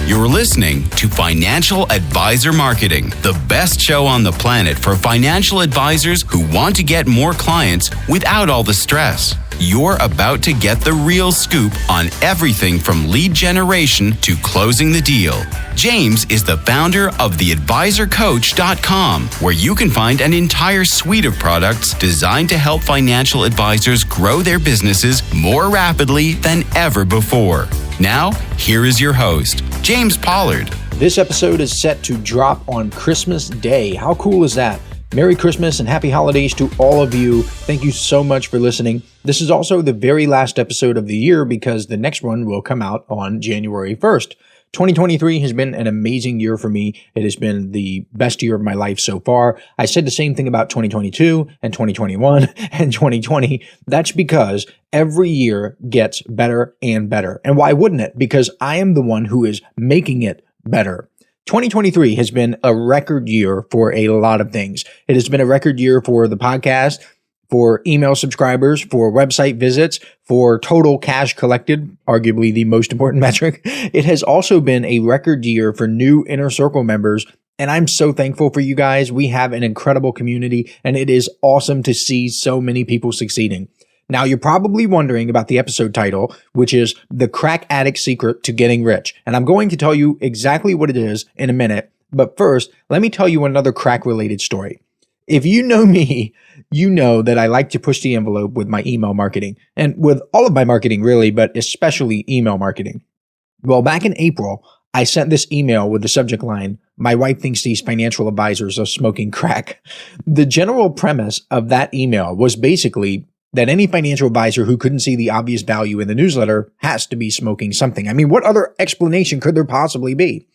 You're listening to Financial Advisor Marketing, the best show on the planet for financial advisors who want to get more clients without all the stress. You're about to get the real scoop on everything from lead generation to closing the deal. James is the founder of theadvisorcoach.com, where you can find an entire suite of products designed to help financial advisors grow their businesses more rapidly than ever before. Now, here is your host, James Pollard. This episode is set to drop on Christmas Day. How cool is that? Merry Christmas and happy holidays to all of you. Thank you so much for listening. This is also the very last episode of the year because the next one will come out on January 1st. 2023 has been an amazing year for me. It has been the best year of my life so far. I said the same thing about 2022 and 2021 and 2020. That's because every year gets better and better. And why wouldn't it? Because I am the one who is making it better. 2023 has been a record year for a lot of things. It has been a record year for the podcast, for email subscribers, for website visits, for total cash collected, arguably the most important metric. It has also been a record year for new Inner Circle members, and I'm so thankful for you guys. We have an incredible community, and it is awesome to see so many people succeeding. Now, you're probably wondering about the episode title, which is The Crack Addict Secret to Getting Rich. And I'm going to tell you exactly what it is in a minute. But first, let me tell you another crack-related story. If you know me, you know that I like to push the envelope with my email marketing. And with all of my marketing, really, but especially email marketing. Well, back in April, I sent this email with the subject line, "My wife thinks these financial advisors are smoking crack." The general premise of that email was basically that any financial advisor who couldn't see the obvious value in the newsletter has to be smoking something. I mean, what other explanation could there possibly be?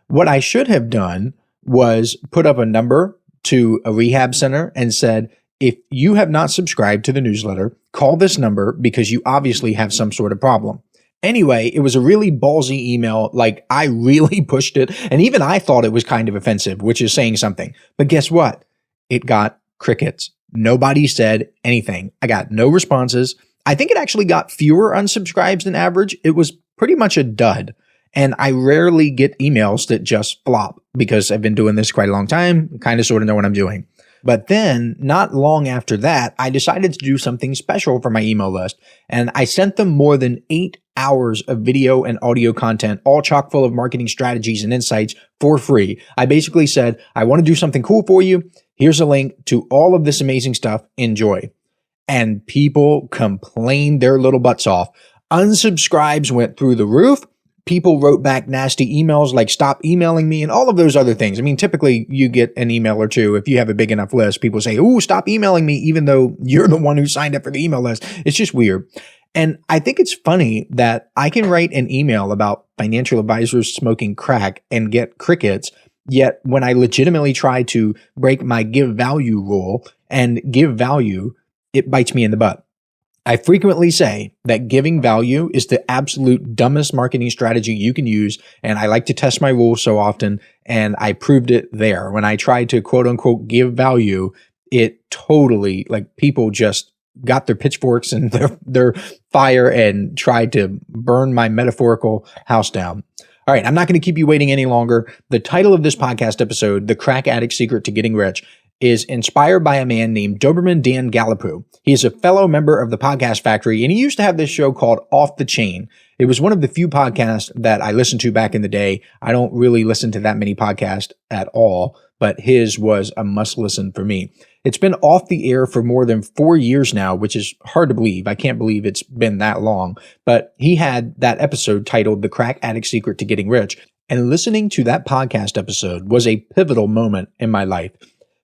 What I should have done was put up a number to a rehab center and said, if you have not subscribed to the newsletter, call this number because you obviously have some sort of problem. Anyway, it was a really ballsy email. Like, I really pushed it. And even I thought it was kind of offensive, which is saying something. But guess what? It got crickets. Nobody said anything. I got no responses. I think it actually got fewer unsubscribes than average. It was pretty much a dud. And I rarely get emails that just flop because I've been doing this quite a long time, kind of sort of know what I'm doing. But then not long after that, I decided to do something special for my email list. And I sent them more than 8 hours of video and audio content, all chock full of marketing strategies and insights for free. I basically said, I want to do something cool for you. Here's a link to all of this amazing stuff. Enjoy. And people complained their little butts off. Unsubscribes went through the roof. People wrote back nasty emails like stop emailing me and all of those other things. I mean, typically you get an email or two. If you have a big enough list, people say, "Ooh, stop emailing me," even though you're the one who signed up for the email list. It's just weird. And I think it's funny that I can write an email about financial advisors smoking crack and get crickets. Yet when I legitimately try to break my give value rule and give value, it bites me in the butt. I frequently say that giving value is the absolute dumbest marketing strategy you can use. And I like to test my rules so often. And I proved it there. When I tried to quote unquote give value, it totally, like, people just got their pitchforks and their fire and tried to burn my metaphorical house down. All right, I'm not going to keep you waiting any longer. The title of this podcast episode, The Crack Addict Secret to Getting Rich, is inspired by a man named Doberman Dan Gallipo. He is a fellow member of the Podcast Factory, and he used to have this show called Off the Chain. It was one of the few podcasts that I listened to back in the day. I don't really listen to that many podcasts at all, but his was a must listen for me. It's been off the air for more than 4 years now, which is hard to believe. I can't believe it's been that long. But he had that episode titled The Crack Addict Secret to Getting Rich. And listening to that podcast episode was a pivotal moment in my life.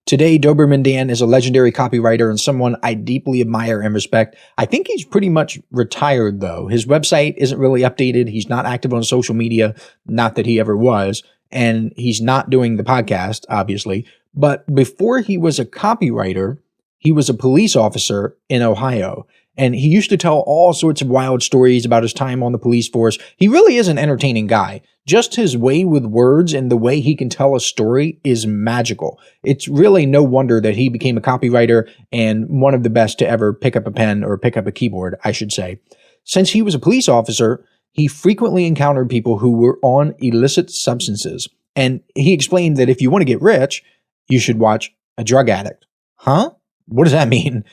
Today, Doberman Dan is a legendary copywriter and someone I deeply admire and respect. I think he's pretty much retired, though. His website isn't really updated. He's not active on social media, not that he ever was. And he's not doing the podcast, obviously. But before he was a copywriter, he was a police officer in Ohio. And he used to tell all sorts of wild stories about his time on the police force. He really is an entertaining guy. Just his way with words and the way he can tell a story is magical. It's really no wonder that he became a copywriter and one of the best to ever pick up a pen or pick up a keyboard, I should say. Since he was a police officer, he frequently encountered people who were on illicit substances. And he explained that if you want to get rich, you should watch a drug addict. Huh? What does that mean?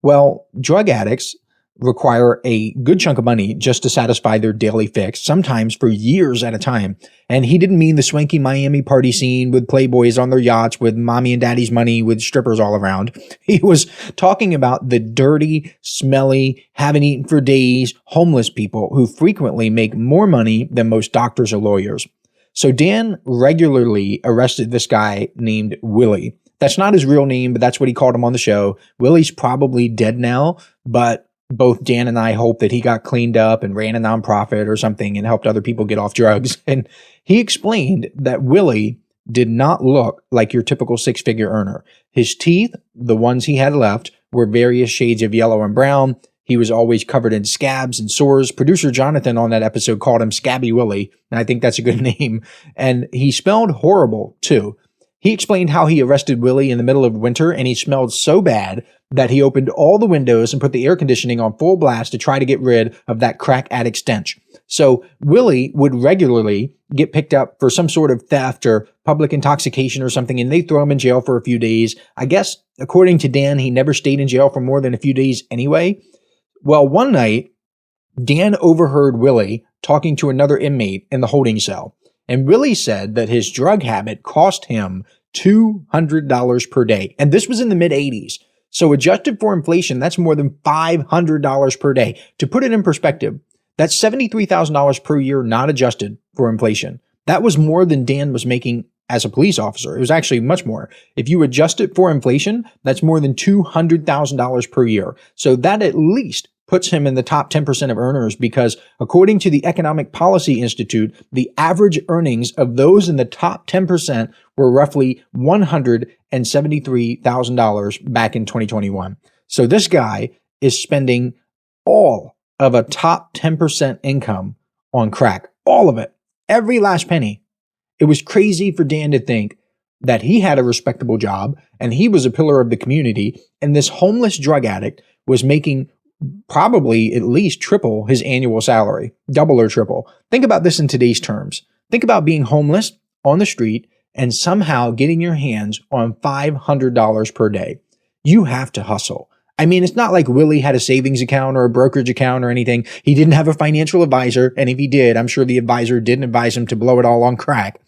Well, drug addicts require a good chunk of money just to satisfy their daily fix, sometimes for years at a time. And he didn't mean the swanky Miami party scene with playboys on their yachts with mommy and daddy's money with strippers all around. He was talking about the dirty, smelly, haven't eaten for days, homeless people who frequently make more money than most doctors or lawyers. So Dan regularly arrested this guy named Willie. That's not his real name, but that's what he called him on the show. Willie's probably dead now, but both Dan and I hope that he got cleaned up and ran a nonprofit or something and helped other people get off drugs. And he explained that Willie did not look like your typical six-figure earner. His teeth, the ones he had left, were various shades of yellow and brown. He was always covered in scabs and sores. Producer Jonathan on that episode called him Scabby Willie, and I think that's a good name. And he smelled horrible, too. He explained how he arrested Willie in the middle of winter, and he smelled so bad that he opened all the windows and put the air conditioning on full blast to try to get rid of that crack addict stench. So Willie would regularly get picked up for some sort of theft or public intoxication or something, and they throw him in jail for a few days. I guess, according to Dan, he never stayed in jail for more than a few days anyway. Well, one night, Dan overheard Willie talking to another inmate in the holding cell. And Willie said that his drug habit cost him $200 per day. And this was in the mid-'80s. So adjusted for inflation, that's more than $500 per day. To put it in perspective, that's $73,000 per year not adjusted for inflation. That was more than Dan was making as a police officer. It was actually much more. If you adjust it for inflation, that's more than $200,000 per year. So that at least puts him in the top 10% of earners because according to the Economic Policy Institute, the average earnings of those in the top 10% were roughly $173,000 back in 2021. So this guy is spending all of a top 10% income on crack. All of it. Every last penny. It was crazy for Dan to think that he had a respectable job and he was a pillar of the community, and this homeless drug addict was making probably at least triple his annual salary, double or triple. Think about this in today's terms. Think about being homeless on the street and somehow getting your hands on $500 per day. You have to hustle. I mean, it's not like Willie had a savings account or a brokerage account or anything. He didn't have a financial advisor. And if he did, I'm sure the advisor didn't advise him to blow it all on crack.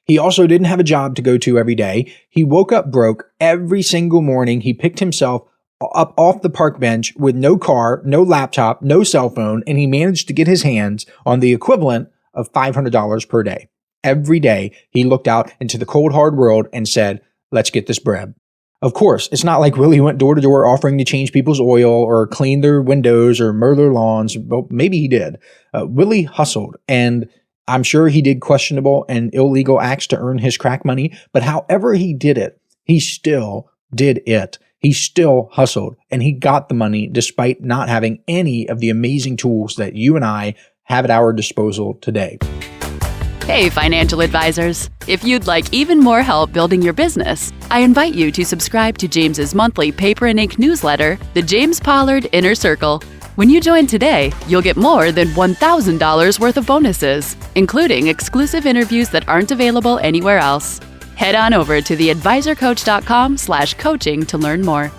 He also didn't have a job to go to every day. He woke up broke every single morning. He picked himself up off the park bench with no car, no laptop, no cell phone, and he managed to get his hands on the equivalent of $500 per day. Every day, he looked out into the cold, hard world and said, let's get this bread. Of course, it's not like Willie went door to door offering to change people's oil or clean their windows or mow their lawns. Well, maybe he did. Willie hustled, and I'm sure he did questionable and illegal acts to earn his crack money, but however he did it, he still did it. He still hustled, and he got the money despite not having any of the amazing tools that you and I have at our disposal today. Hey, financial advisors. If you'd like even more help building your business, I invite you to subscribe to James's monthly paper and ink newsletter, The James Pollard Inner Circle. When you join today, you'll get more than $1,000 worth of bonuses, including exclusive interviews that aren't available anywhere else. Head on over to theadvisorcoach.com/coaching to learn more.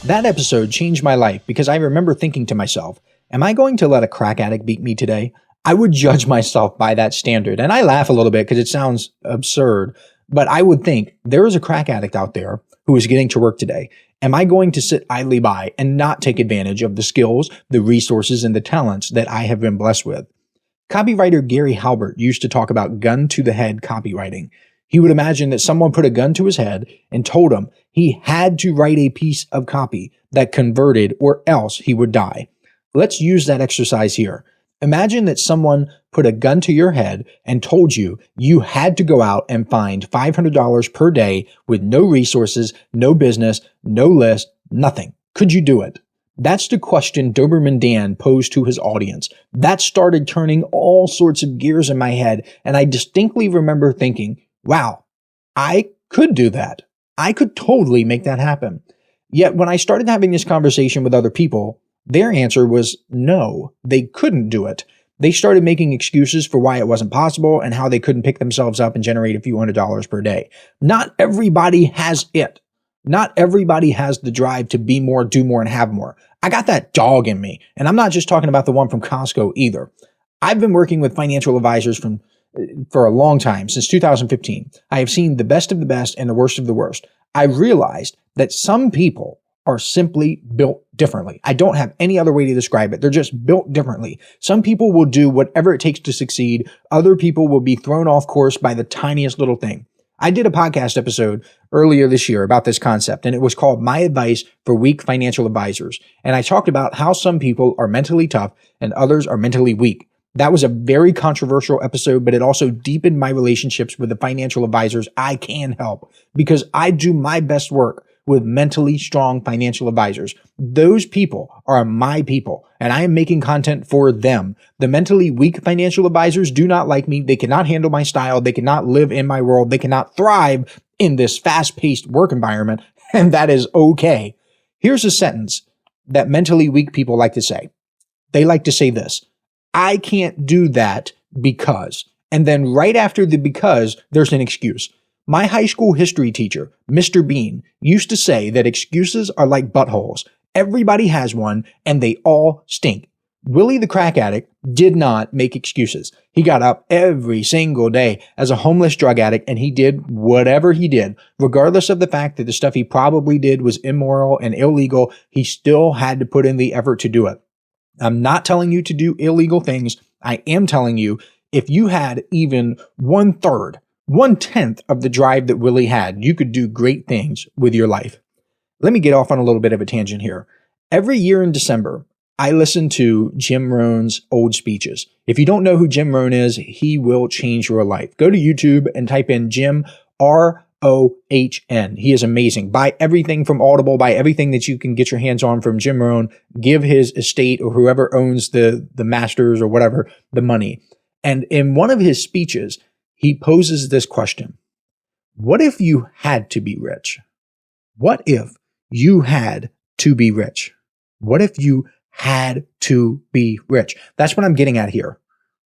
That episode changed my life because I remember thinking to myself, am I going to let a crack addict beat me today? I would judge myself by that standard. And I laugh a little bit because it sounds absurd, but I would think there is a crack addict out there who is getting to work today. Am I going to sit idly by and not take advantage of the skills, the resources, and the talents that I have been blessed with? Copywriter Gary Halbert used to talk about gun to the head copywriting. He would imagine that someone put a gun to his head and told him he had to write a piece of copy that converted or else he would die. Let's use that exercise here. Imagine that someone put a gun to your head and told you you had to go out and find $500 per day with no resources, no business, no list, nothing. Could you do it? That's the question Doberman Dan posed to his audience. That started turning all sorts of gears in my head, and I distinctly remember thinking, wow, I could do that. I could totally make that happen. Yet when I started having this conversation with other people, their answer was no, they couldn't do it. they started making excuses for why it wasn't possible and how they couldn't pick themselves up and generate a few $100s per day. Not everybody has it. Not everybody has the drive to be more, do more, and have more. I got that dog in me. And I'm not just talking about the one from Costco either. I've been working with financial advisors for a long time, since 2015. I have seen the best of the best and the worst of the worst. I realized that some people are simply built differently. I don't have any other way to describe it. They're just built differently. Some people will do whatever it takes to succeed. Other people will be thrown off course by the tiniest little thing. I did a podcast episode earlier this year about this concept, and it was called My Advice for Weak Financial Advisors. And I talked about how some people are mentally tough and others are mentally weak. That was a very controversial episode, but it also deepened my relationships with the financial advisors I can help, because I do my best work with mentally strong financial advisors. Those people are my people, and I am making content for them. The mentally weak financial advisors do not like me. They cannot handle my style. They cannot live in my world. They cannot thrive in this fast-paced work environment, and that is okay. Here's a sentence that mentally weak people like to say. They like to say this: I can't do that because. And then right after the because, there's an excuse. My high school history teacher, Mr. Bean, used to say that excuses are like buttholes. Everybody has one, and they all stink. Willie the crack addict did not make excuses. He got up every single day as a homeless drug addict, and he did whatever he did. Regardless of the fact that the stuff he probably did was immoral and illegal, he still had to put in the effort to do it. I'm not telling you to do illegal things. I am telling you, if you had even 1/10 of the drive that Willie had, you could do great things with your life. Let me get off on a little bit of a tangent here. Every year in December, I listen to Jim Rohn's old speeches. If you don't know who Jim Rohn is, he will change your life. Go to YouTube and type in Jim ROHN. He is amazing. Buy everything from Audible, buy everything that you can get your hands on from Jim Rohn. Give his estate or whoever owns the masters or whatever the money. And in one of his speeches, he poses this question: what if you had to be rich? What if you had to be rich? What if you had to be rich? That's what I'm getting at here.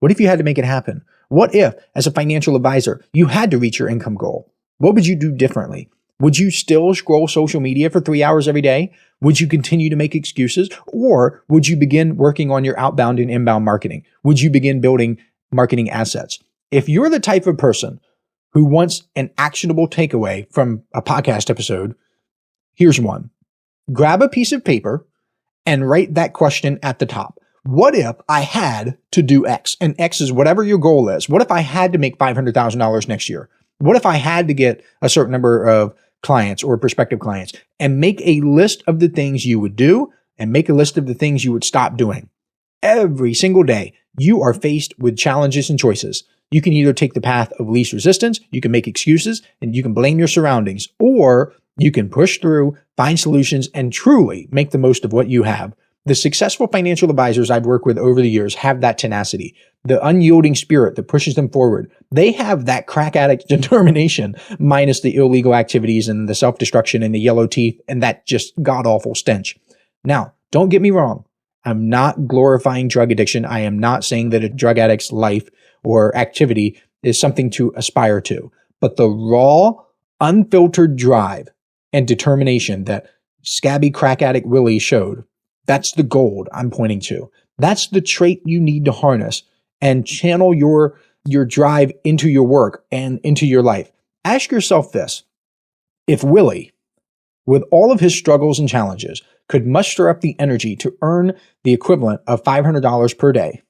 What if you had to make it happen? What if, as a financial advisor, you had to reach your income goal? What would you do differently? Would you still scroll social media for 3 hours every day? Would you continue to make excuses? Or would you begin working on your outbound and inbound marketing? Would you begin building marketing assets? If you're the type of person who wants an actionable takeaway from a podcast episode, here's one. Grab a piece of paper and write that question at the top. What if I had to do X? And X is whatever your goal is. What if I had to make $500,000 next year? What if I had to get a certain number of clients or prospective clients? And make a list of the things you would do and make a list of the things you would stop doing. Every single day, you are faced with challenges and choices. You can either take the path of least resistance, you can make excuses, and you can blame your surroundings, or you can push through, find solutions, and truly make the most of what you have. The successful financial advisors I've worked with over the years have that tenacity, the unyielding spirit that pushes them forward. They have that crack addict determination, minus the illegal activities and the self-destruction and the yellow teeth and that just god-awful stench. Now, don't get me wrong. I'm not glorifying drug addiction. I am not saying that a drug addict's life or activity is something to aspire to. But the raw, unfiltered drive and determination that scabby crack addict Willie showed, that's the gold I'm pointing to. That's the trait you need to harness and channel your drive into your work and into your life. Ask yourself this: if Willie, with all of his struggles and challenges, could muster up the energy to earn the equivalent of $500 per day,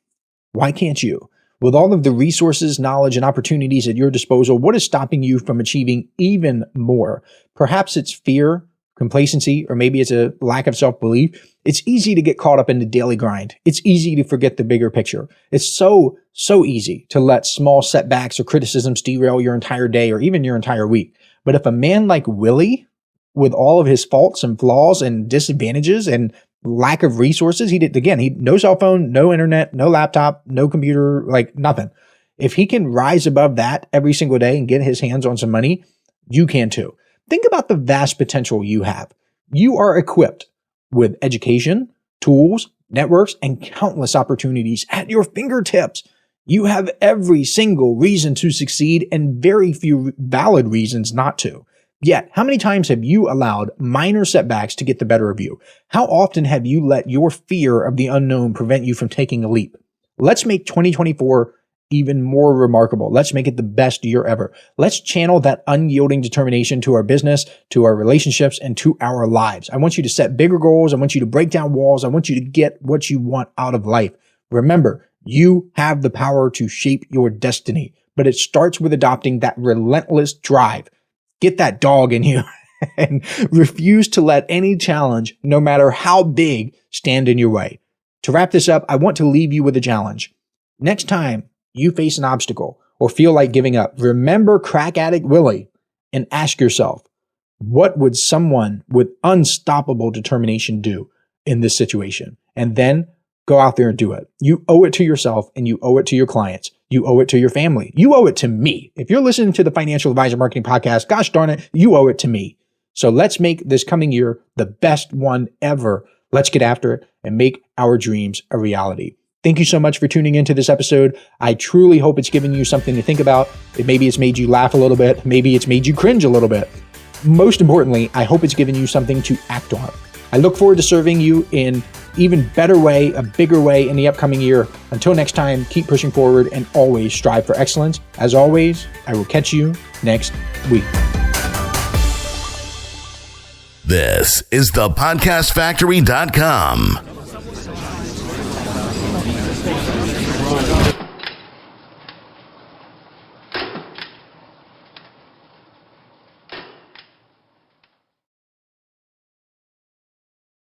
why can't you? With all of the resources, knowledge, and opportunities at your disposal, what is stopping you from achieving even more? Perhaps it's fear, complacency, or maybe it's a lack of self-belief. It's easy to get caught up in the daily grind. It's easy to forget the bigger picture. It's so easy to let small setbacks or criticisms derail your entire day or even your entire week. But if a man like Willie, with all of his faults and flaws and disadvantages and lack of resources, he no cell phone, no internet, no laptop, no computer, like nothing. If he can rise above that every single day and get his hands on some money, you can too. Think about the vast potential you have. You are equipped with education, tools, networks, and countless opportunities at your fingertips. You have every single reason to succeed and very few valid reasons not to. Yet, how many times have you allowed minor setbacks to get the better of you? How often have you let your fear of the unknown prevent you from taking a leap? Let's make 2024 even more remarkable. Let's make it the best year ever. Let's channel that unyielding determination to our business, to our relationships, and to our lives. I want you to set bigger goals. I want you to break down walls. I want you to get what you want out of life. Remember, you have the power to shape your destiny, but it starts with adopting that relentless drive. Get that dog in you and refuse to let any challenge, no matter how big, stand in your way. To wrap this up, I want to leave you with a challenge. Next time you face an obstacle or feel like giving up, remember crack addict Willie and ask yourself, what would someone with unstoppable determination do in this situation? And then go out there and do it. You owe it to yourself and you owe it to your clients. You owe it to your family. You owe it to me. If you're listening to the Financial Advisor Marketing Podcast, gosh darn it, you owe it to me. So let's make this coming year the best one ever. Let's get after it and make our dreams a reality. Thank you so much for tuning into this episode. I truly hope it's given you something to think about. Maybe it's made you laugh a little bit. Maybe it's made you cringe a little bit. Most importantly, I hope it's given you something to act on. I look forward to serving you in even better way, a bigger way in the upcoming year. Until next time, keep pushing forward and always strive for excellence. As always, I will catch you next week. This is the podcastfactory.com.